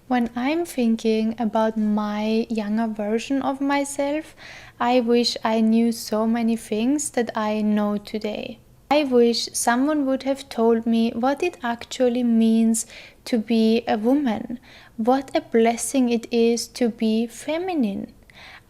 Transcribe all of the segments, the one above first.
When I'm thinking about my younger version of myself, I wish I knew so many things that I know today. I wish someone would have told me what it actually means to be a woman, what a blessing it is to be feminine.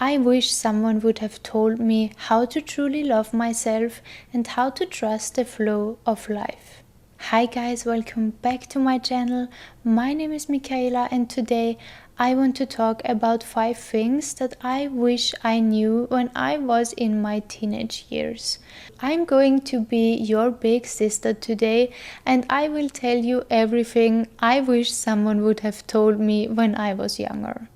I wish someone would have told me how to truly love myself and how to trust the flow of life. Hi guys, welcome back to my channel. My name is Michaela and today I want to talk about 5 things that I wish I knew when I was in my teenage years. I'm going to be your big sister today and I will tell you everything I wish someone would have told me when I was younger.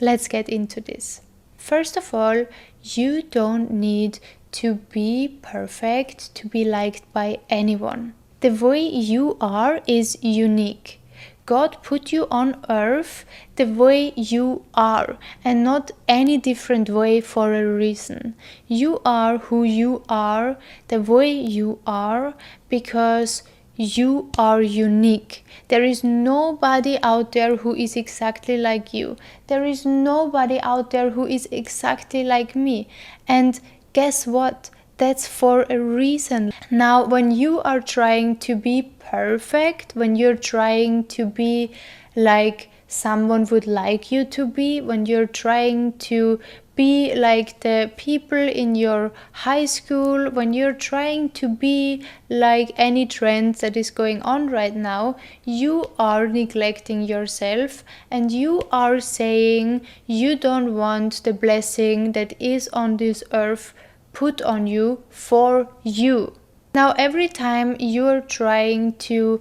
Let's get into this. First of all, you don't need to be perfect to be liked by anyone. The way you are is unique. God put you on earth the way you are and not any different way for a reason. You are who you are, the way you are, because you are unique. There is nobody out there who is exactly like you. There is nobody out there who is exactly like me. And guess what? That's for a reason. Now, when you are trying to be perfect, when you're trying to be like someone would like you to be, when you're trying to be like the people in your high school, when you're trying to be like any trend that is going on right now, you are neglecting yourself and you are saying you don't want the blessing that is on this earth put on you for you. Now, every time you're trying to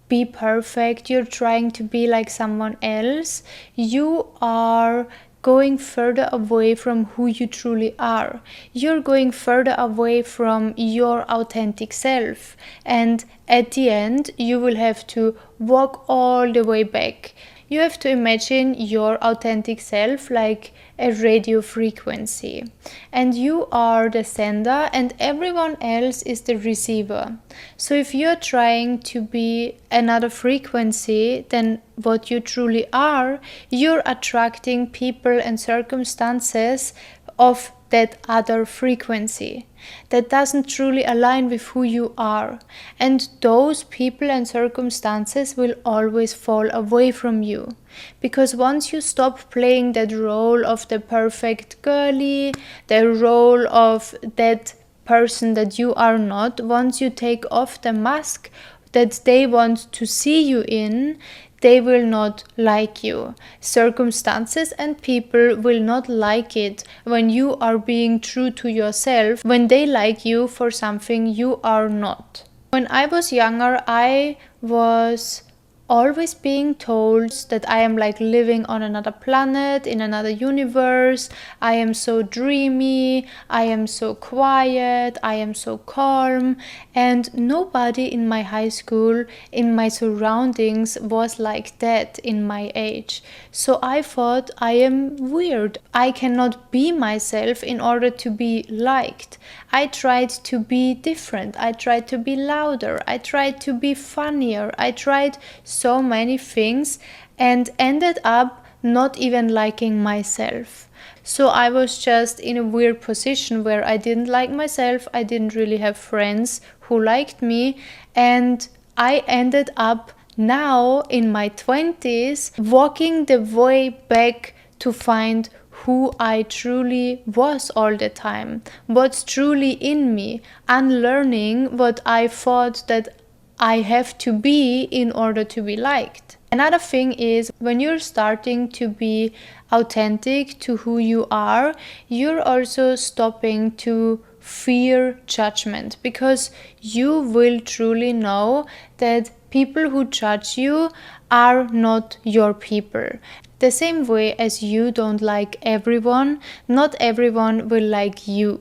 be perfect, you're trying to be like someone else, you are going further away from who you truly are. You're going further away from your authentic self. And at the end, you will have to walk all the way back. You have to imagine your authentic self like a radio frequency, and you are the sender and everyone else is the receiver. So if you're trying to be another frequency than what you truly are, you're attracting people and circumstances of that other frequency that doesn't truly align with who you are, and those people and circumstances will always fall away from you, because once you stop playing that role of the perfect girly, the role of that person that you are not, once you take off the mask that they want to see you in, they will not like you. Circumstances and people will not like it when you are being true to yourself, when they like you for something you are not. When I was younger, I was always being told that I am like living on another planet, in another universe. I am so dreamy, I am so quiet, I am so calm, and nobody in my high school, in my surroundings was like that in my age. So I thought I am weird. I cannot be myself in order to be liked. I tried to be different, I tried to be louder, I tried to be funnier, I tried so many things and ended up not even liking myself. So I was just in a weird position where I didn't like myself, I didn't really have friends who liked me, and I ended up now in my 20s walking the way back to find who I truly was all the time, what's truly in me, unlearning what I thought that I have to be in order to be liked. Another thing is, when you're starting to be authentic to who you are, you're also stopping to fear judgment, because you will truly know that people who judge you are not your people. The same way as you don't like everyone, not everyone will like you.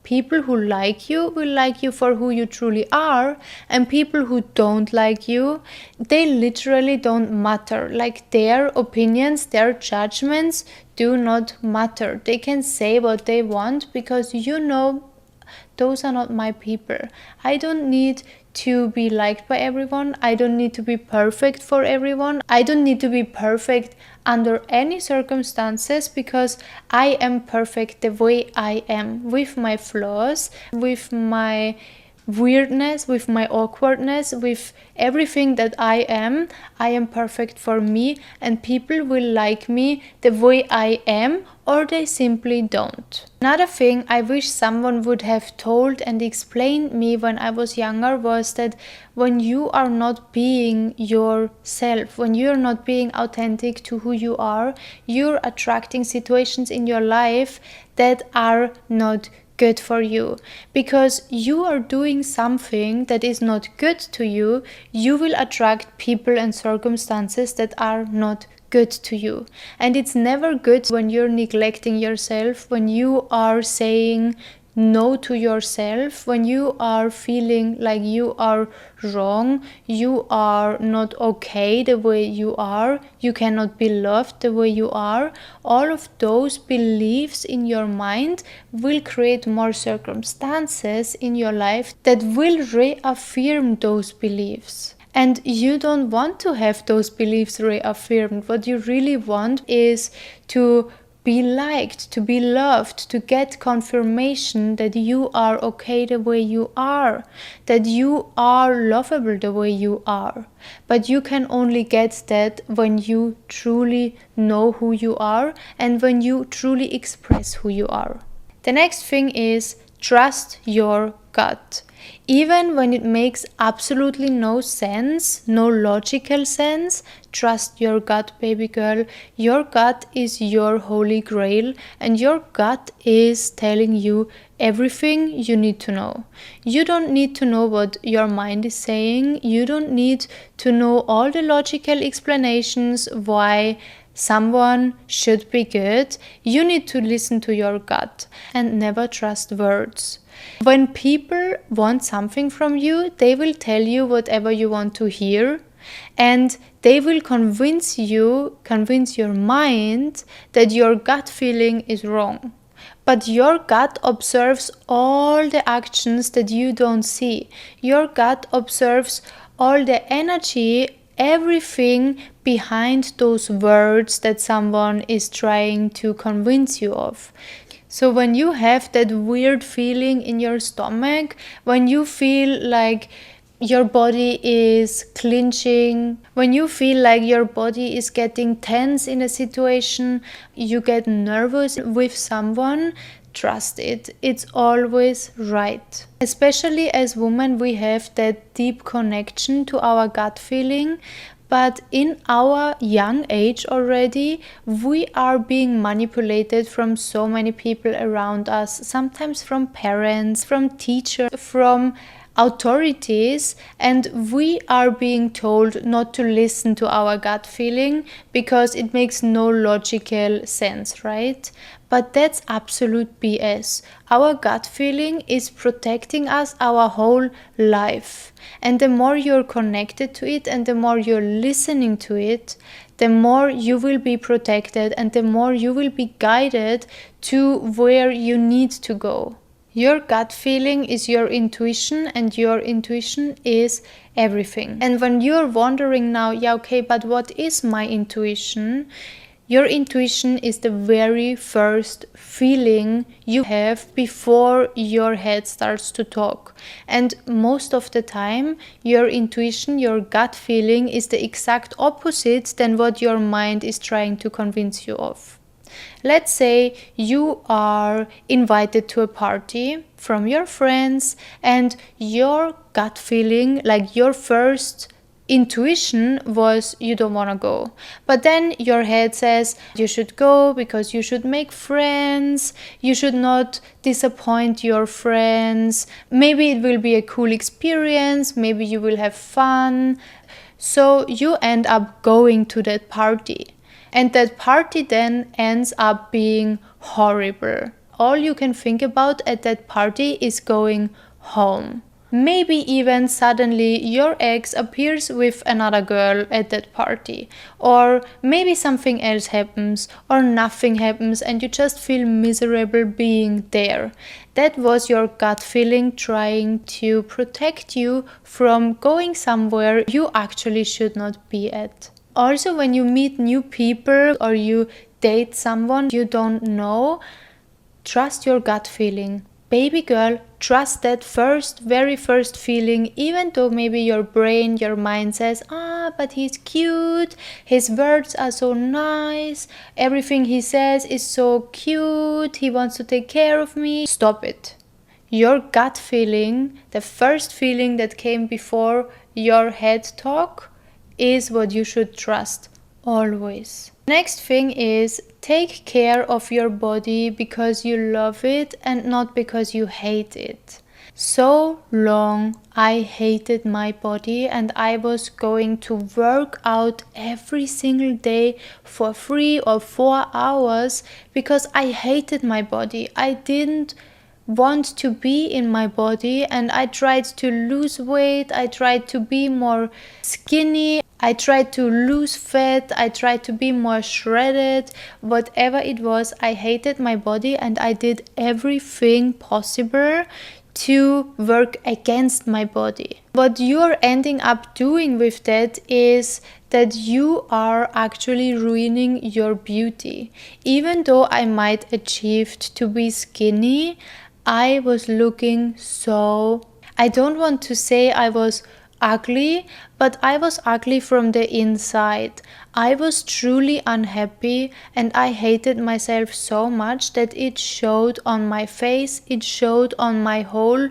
People who like you will like you for who you truly are, and people who don't like you, they literally don't matter. Like, their opinions, their judgments do not matter. They can say what they want, because you know those are not my people. I don't need to be liked by everyone. I don't need to be perfect for everyone. I don't need to be perfect under any circumstances, because I am perfect the way I am, with my flaws, with my weirdness, with my awkwardness, with everything that I am perfect for me, and people will like me the way I am, or they simply don't. Another thing I wish someone would have told and explained me when I was younger was that when you are not being yourself, when you're not being authentic to who you are, you're attracting situations in your life that are not good for you. Because you are doing something that is not good to you, you will attract people and circumstances that are not good to you. And it's never good when you're neglecting yourself, when you are saying no to yourself, when you are feeling like you are wrong, you are not okay the way you are, you cannot be loved the way you are. All of those beliefs in your mind will create more circumstances in your life that will reaffirm those beliefs. And you don't want to have those beliefs reaffirmed. What you really want is to be liked, to be loved, to get confirmation that you are okay the way you are, that you are lovable the way you are. But you can only get that when you truly know who you are and when you truly express who you are. The next thing is trust your gut. Even when it makes absolutely no sense, no logical sense, trust your gut, baby girl. Your gut is your holy grail, and your gut is telling you everything you need to know. You don't need to know what your mind is saying. You don't need to know all the logical explanations why someone should be good. You need to listen to your gut and never trust words. When people want something from you, they will tell you whatever you want to hear, and they will convince your mind that your gut feeling is wrong. But your gut observes all the actions that you don't see. Your gut observes all the energy, everything behind those words that someone is trying to convince you of. So when you have that weird feeling in your stomach, when you feel like your body is clenching, when you feel like your body is getting tense in a situation, you get nervous with someone, trust it. It's always right. Especially as women, we have that deep connection to our gut feeling. But in our young age already, we are being manipulated from so many people around us, sometimes from parents, from teachers, from authorities, and we are being told not to listen to our gut feeling because it makes no logical sense, right? But that's absolute BS. Our gut feeling is protecting us our whole life. And the more you're connected to it and the more you're listening to it, the more you will be protected and the more you will be guided to where you need to go. Your gut feeling is your intuition, and your intuition is everything. And when you're wondering now, yeah, okay, but what is my intuition? Your intuition is the very first feeling you have before your head starts to talk. And most of the time, your intuition, your gut feeling is the exact opposite than what your mind is trying to convince you of. Let's say you are invited to a party from your friends, and your gut feeling, like your first intuition was you don't want to go. But then your head says you should go because you should make friends, you should not disappoint your friends, maybe it will be a cool experience, maybe you will have fun. So you end up going to that party. And that party then ends up being horrible. All you can think about at that party is going home. maybe even suddenly your ex appears with another girl at that party, or maybe something else happens, or nothing happens and you just feel miserable being there. That was your gut feeling trying to protect you from going somewhere you actually should not be at. Also, when you meet new people or you date someone you don't know, trust your gut feeling. Baby girl, trust that very first feeling, even though maybe your brain, your mind says, but he's cute, his words are so nice, everything he says is so cute, he wants to take care of me. Stop it. Your gut feeling, the first feeling that came before your head talk, is what you should trust always. Next thing is, take care of your body because you love it and not because you hate it. So long I hated my body and I was going to work out every single day for 3 or 4 hours because I hated my body. I didn't want to be in my body and I tried to lose weight, I tried to be more skinny, I tried to lose fat, I tried to be more shredded, whatever it was. I hated my body and I did everything possible to work against my body. What you're ending up doing with that is that you are actually ruining your beauty. Even though I might achieved to be skinny, I was looking so, I don't want to say I was ugly, but I was ugly from the inside. I was truly unhappy and I hated myself so much that it showed on my face, it showed on my whole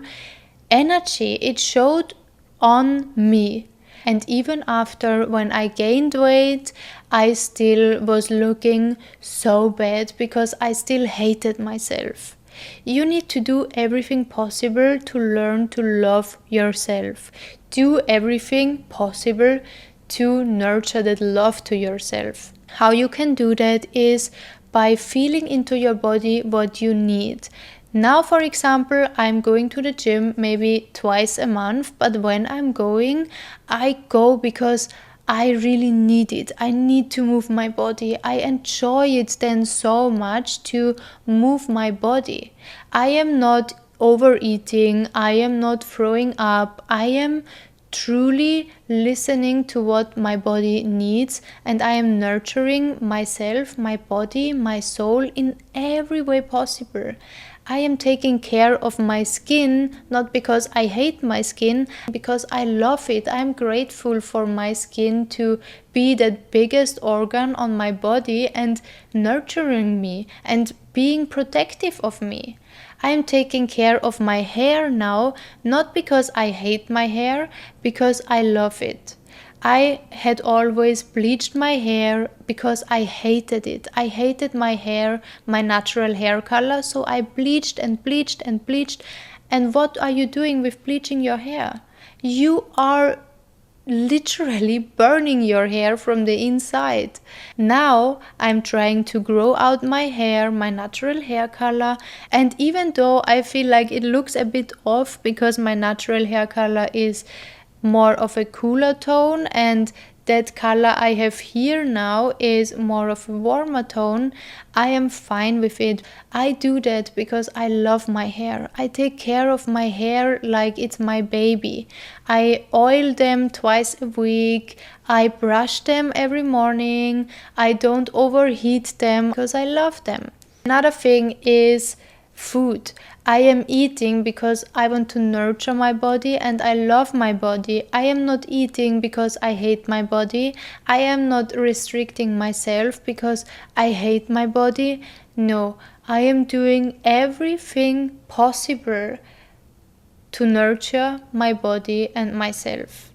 energy, it showed on me. And even after when I gained weight, I still was looking so bad because I still hated myself. You need to do everything possible to learn to love yourself. Do everything possible to nurture that love to yourself. How you can do that is by feeling into your body what you need. Now, for example, I'm going to the gym maybe twice a month, but when I'm going, I go because I really need it. I need to move my body. I enjoy it then so much to move my body. I am not overeating. I am not throwing up. I am truly listening to what my body needs and I am nurturing myself, my body, my soul in every way possible. I am taking care of my skin, not because I hate my skin, because I love it. I'm grateful for my skin to be the biggest organ on my body and nurturing me and being protective of me. I am taking care of my hair now, not because I hate my hair, because I love it. I had always bleached my hair because I hated it. I hated my hair, my natural hair color, so I bleached and bleached and bleached. And what are you doing with bleaching your hair? You are literally burning your hair from the inside. Now I'm trying to grow out my hair, my natural hair color, and even though I feel like it looks a bit off because my natural hair color is more of a cooler tone and that color I have here now is more of a warmer tone, I am fine with it. I do that because I love my hair. I take care of my hair like it's my baby. I oil them twice a week. I brush them every morning. I don't overheat them because I love them. Another thing is food. I am eating because I want to nurture my body and I love my body. I am not eating because I hate my body. I am not restricting myself because I hate my body. No, I am doing everything possible to nurture my body and myself.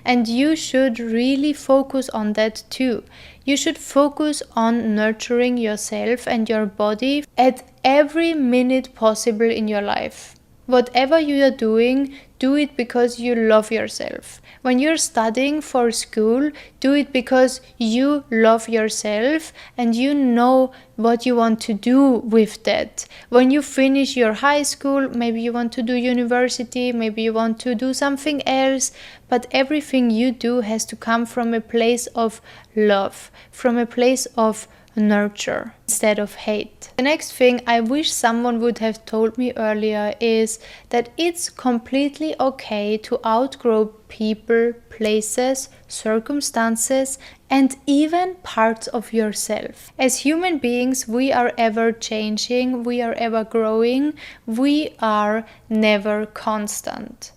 And you should really focus on that too. You should focus on nurturing yourself and your body at every minute possible in your life. Whatever you are doing, do it because you love yourself. When you're studying for school, do it because you love yourself and you know what you want to do with that. When you finish your high school, maybe you want to do university, maybe you want to do something else, but everything you do has to come from a place of love, from a place of nurture instead of hate. The next thing I wish someone would have told me earlier is that it's completely okay to outgrow people, places, circumstances, and even parts of yourself. As human beings, we are ever changing, we are ever growing, we are never constant.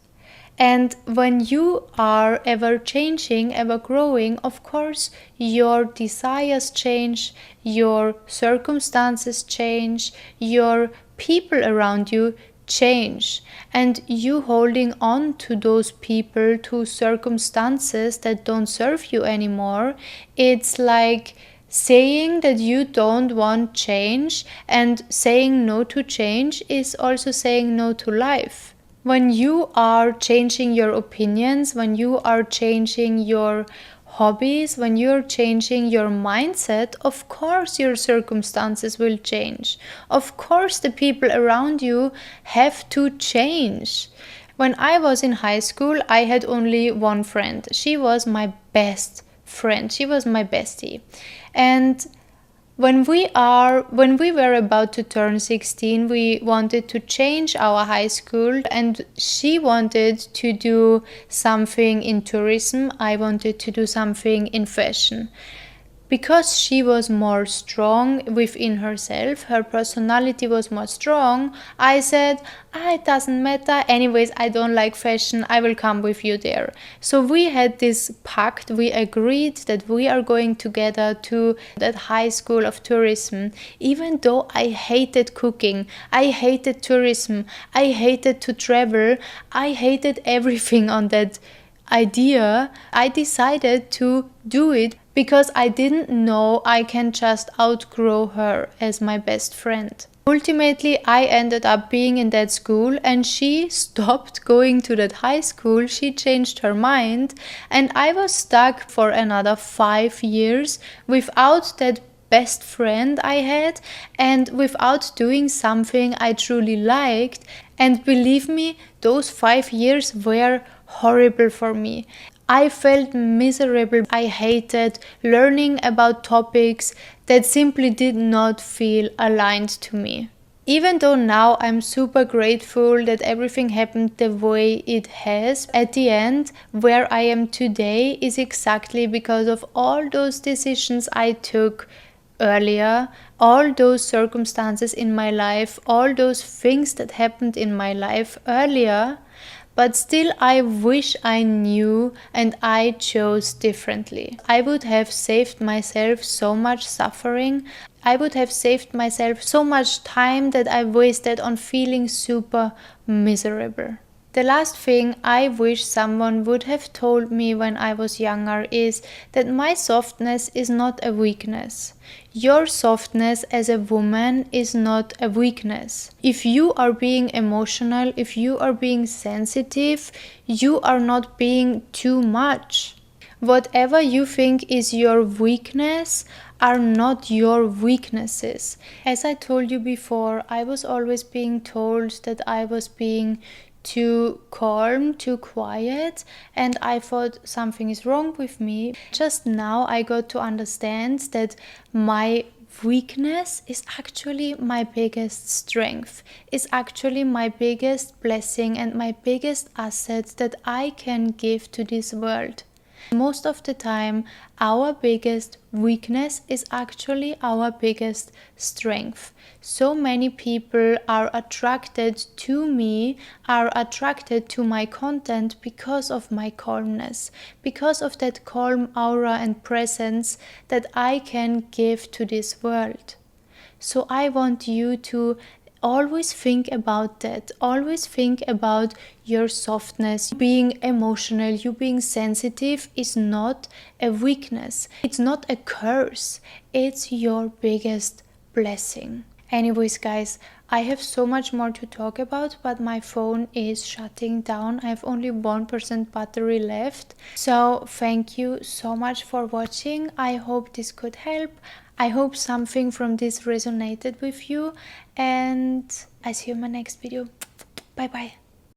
And when you are ever changing, ever growing, of course, your desires change, your circumstances change, your people around you change. And you holding on to those people, to circumstances that don't serve you anymore, it's like saying that you don't want change, and saying no to change is also saying no to life. When you are changing your opinions, when you are changing your hobbies, when you're changing your mindset, of course your circumstances will change. Of course the people around you have to change. When I was in high school, I had only one friend. She was my best friend. She was my bestie. And when we were about to turn 16, we wanted to change our high school, and she wanted to do something in tourism. I wanted to do something in fashion. Because she was more strong within herself, her personality was more strong, I said, it doesn't matter, anyways, I don't like fashion, I will come with you there. So we had this pact, we agreed that we are going together to that high school of tourism, even though I hated cooking, I hated tourism, I hated to travel, I hated everything on that idea. I decided to do it because I didn't know I can just outgrow her as my best friend. Ultimately, I ended up being in that school, and she stopped going to that high school. She changed her mind, and I was stuck for another 5 years without that best friend I had, and without doing something I truly liked. And believe me, those 5 years were horrible for me. I felt miserable. I hated learning about topics that simply did not feel aligned to me. Even though now I'm super grateful that everything happened the way it has, at the end, where I am today is exactly because of all those decisions I took earlier, all those circumstances in my life, all those things that happened in my life earlier. But still, I wish I knew and I chose differently. I would have saved myself so much suffering. I would have saved myself so much time that I wasted on feeling super miserable. The last thing I wish someone would have told me when I was younger is that my softness is not a weakness. Your softness as a woman is not a weakness. If you are being emotional, if you are being sensitive, you are not being too much. Whatever you think is your weakness are not your weaknesses. As I told you before, I was always being told that I was being too calm, too quiet, and I thought something is wrong with me. Just now I got to understand that my weakness is actually my biggest strength, is actually my biggest blessing and my biggest asset that I can give to this world. Most of the time, our biggest weakness is actually our biggest strength. So many people are attracted to me, are attracted to my content because of my calmness, because of that calm aura and presence that I can give to this world. So I want you to always think about that. Always think about your softness. Being emotional, you being sensitive is not a weakness. It's not a curse. It's your biggest blessing. Anyways, guys, I have so much more to talk about, but my phone is shutting down. I have only 1% battery left. So thank you so much for watching. I hope this could help. I hope something from this resonated with you, and I see you in my next video. Bye bye.